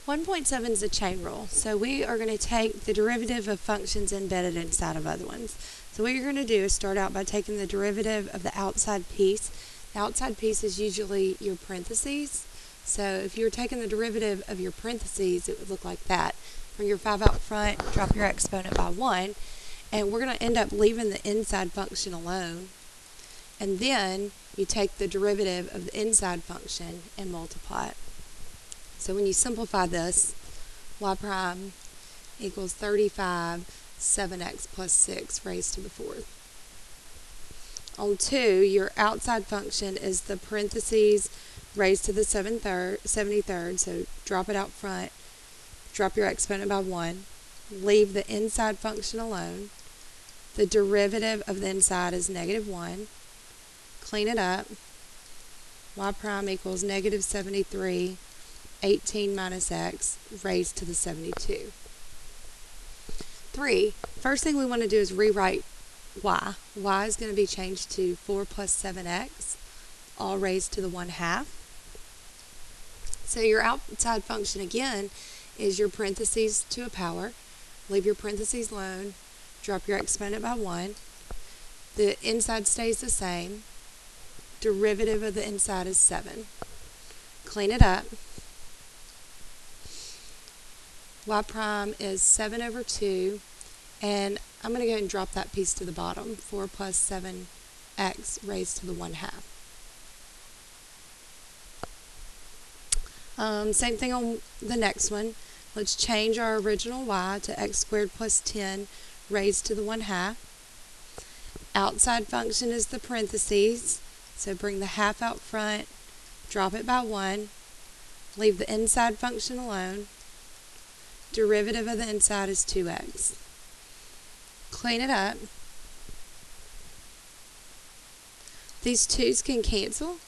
1.7 is a chain rule. So we are going to take the derivative of functions embedded inside of other ones. So what you're going to do is start out by taking the derivative of the outside piece. The outside piece is usually your parentheses. So if you were taking the derivative of your parentheses, it would look like that. Bring your 5 out front, drop your exponent by 1, and we're going to end up leaving the inside function alone. And then you take the derivative of the inside function and multiply it. So when you simplify this, y prime equals 35 7x plus 6 raised to the 4th. On 2, your outside function is the parentheses raised to the 73rd, so drop it out front, drop your exponent by 1, leave the inside function alone. The derivative of the inside is negative 1. Clean it up. Y prime equals negative 73, 18 minus x raised to the 72. 3, first thing we want to do is rewrite y. Y is going to be changed to 4 plus 7x, all raised to the 1/2. So your outside function again is your parentheses to a power. Leave your parentheses alone, drop your exponent by 1. The inside stays the same. Derivative of the inside is 7. Clean it up. Y prime is 7 over 2, and I'm going to go ahead and drop that piece to the bottom. 4 plus 7x raised to the 1/2. Same thing on the next one. Let's change our original y to x squared plus 10 raised to the 1/2. Outside function is the parentheses, so bring the half out front, drop it by 1, leave the inside function alone. Derivative of the inside is 2x. Clean it up. These 2's can cancel.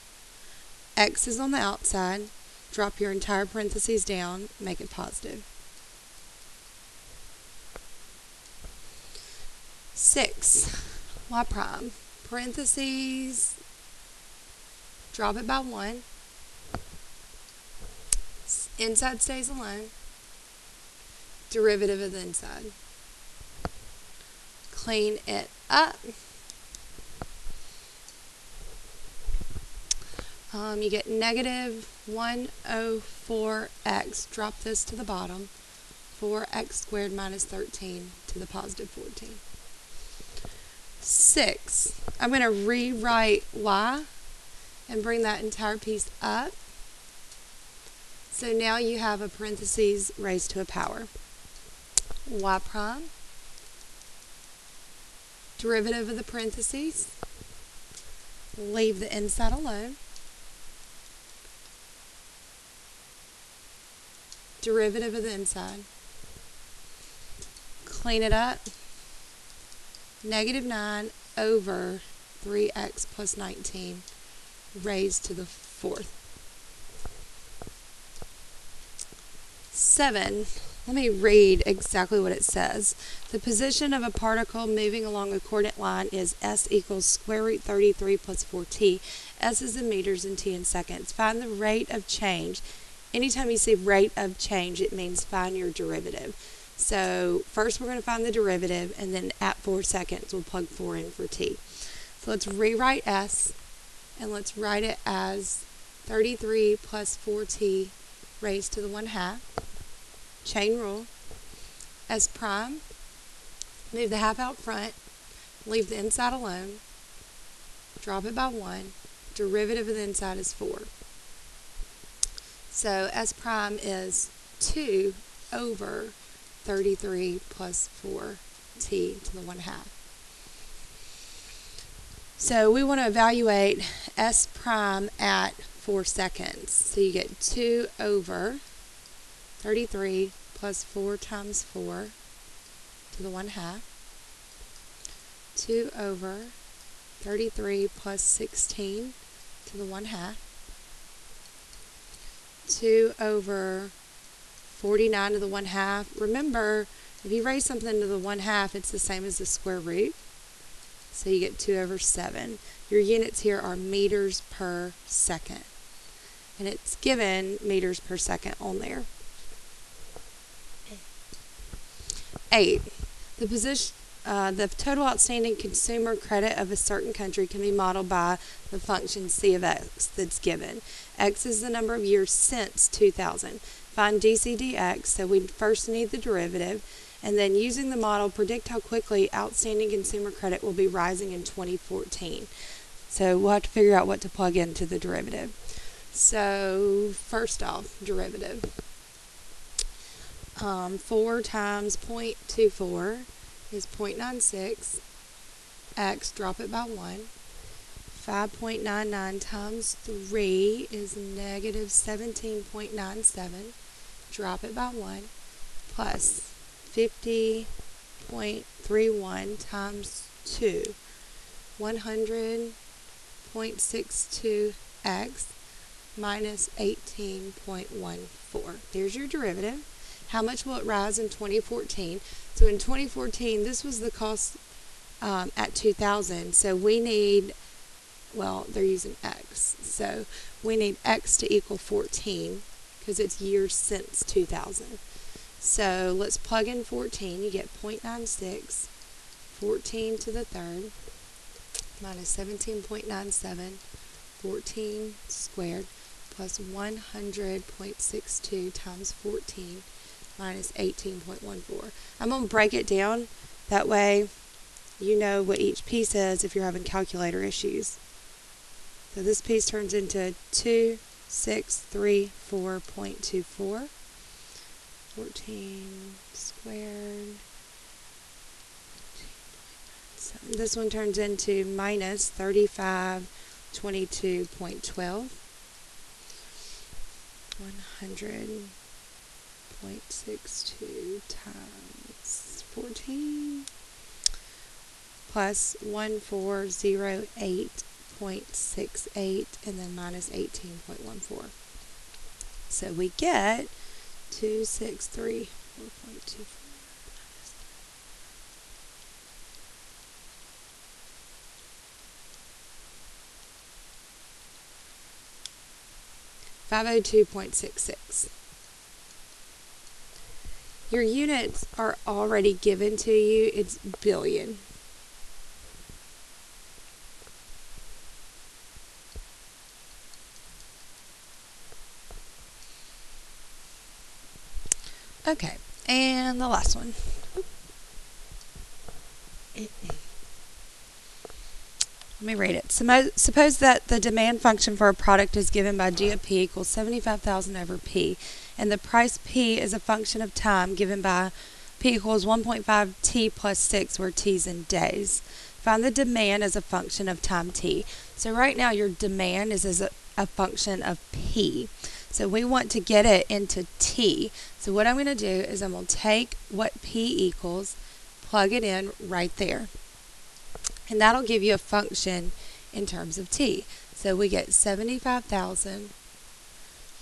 X is on the outside. Drop your entire parentheses down, make it positive. 6, y prime, parentheses, drop it by 1. Inside stays alone. Derivative of the inside. Clean it up. You get negative 104x. Drop this to the bottom. 4x squared minus 13 to the positive 14. 6. I'm going to rewrite y and bring that entire piece up. So now you have a parentheses raised to a power. Y prime, derivative of the parentheses, leave the inside alone, derivative of the inside, clean it up, negative 9 over 3x plus 19 raised to the 4th. 7. Let me read exactly what it says. The position of a particle moving along a coordinate line is s equals square root 33 plus 4t. S is in meters and t in seconds. Find the rate of change. Anytime you see rate of change, it means find your derivative. So first we're going to find the derivative, and then at 4 seconds we'll plug 4 in for t. So let's rewrite s, and let's write it as 33 plus 4t raised to the 1/2. Chain rule. S prime, move the half out front, leave the inside alone, drop it by 1, derivative of the inside is 4. So S prime is 2 over 33 plus 4t to the 1/2. So we want to evaluate S prime at 4 seconds. So you get 2 over 33 plus 4 times 4 to the 1/2. 2 over 33 plus 16 to the 1/2. 2 over 49 to the 1/2. Remember, if you raise something to the 1/2, it's the same as the square root. So you get 2 over 7. Your units here are meters per second. And it's given meters per second on there. 8. The total outstanding consumer credit of a certain country can be modeled by the function c of x that's given. X is the number of years since 2000. Find dx, so we first need the derivative, and then using the model, predict how quickly outstanding consumer credit will be rising in 2014. So we'll have to figure out what to plug into the derivative. So first off, derivative. 4 times 0.24 is 0.96. X, drop it by 1. 5.99 times 3 is negative 17.97. Drop it by 1. Plus 50.31 times 2. 100.62x minus 18.14. There's your derivative. How much will it rise in 2014? So in 2014, this was the cost at 2000. So we need, well, they're using x. So we need x to equal 14 because it's years since 2000. So let's plug in 14. You get 0.96, 14 to the third, minus 17.97, 14 squared, plus 100.62 times 14, minus 18.14. I'm going to break it down. That way you know what each piece is if you're having calculator issues. So this piece turns into 2634.24. 14 squared. This one turns into minus 3522.12. 100.62 times 14 plus 1408.68 and then minus 18.14. So we get 2634.24. 502.66. Your units are already given to you. It's billion. Okay, and the last one. Let me read it. Suppose that the demand function for a product is given by G of P equals 75,000 over P, and the price P is a function of time given by P equals 1.5 T plus 6, where T is in days. Find the demand as a function of time T. So right now your demand is as a function of P. So we want to get it into T. So what I'm going to do is I'm going to take what P equals, plug it in right there. And that'll give you a function in terms of T. So we get 75,000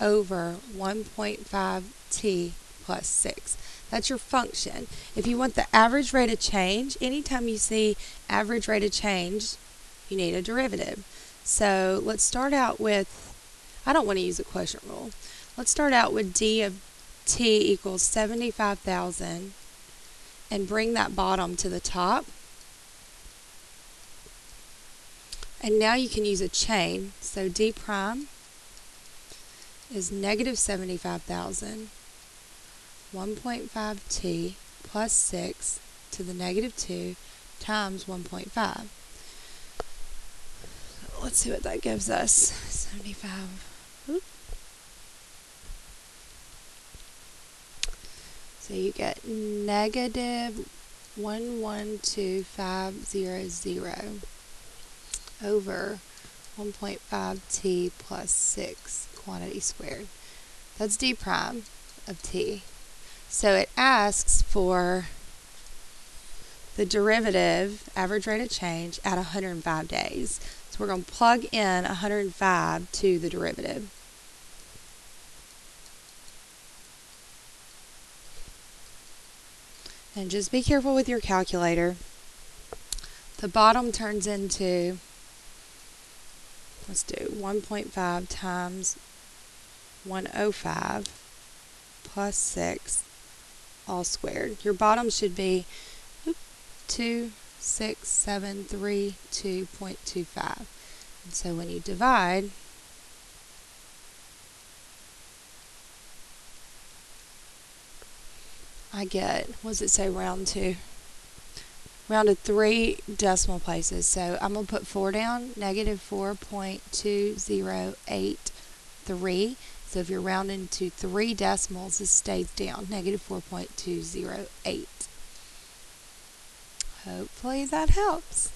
over 1.5 T plus 6. That's your function. If you want the average rate of change, anytime you see average rate of change, you need a derivative. So let's start out with, I don't want to use a quotient rule. Let's start out with D of T equals 75,000 and bring that bottom to the top. And now you can use a chain. So D prime is negative 75,000, 1.5 T plus 6 to the negative 2 times 1.5. Let's see what that gives us. 75. Oops. So you get negative 112,500 over 1.5 T plus 6 quantity squared. That's D prime of T. So it asks for the derivative, average rate of change, at 105 days. So we're going to plug in 105 to the derivative. And just be careful with your calculator. The bottom turns into, let's do 1.5 times 105 plus 6 all squared. Your bottom should be 26732.25. And so when you divide, I get, what does it say round to? Round to 3 decimal places. So I'm going to put 4 down, negative 4.2083. So if you're rounding to 3 decimals, this stays down, negative 4.208. Hopefully that helps.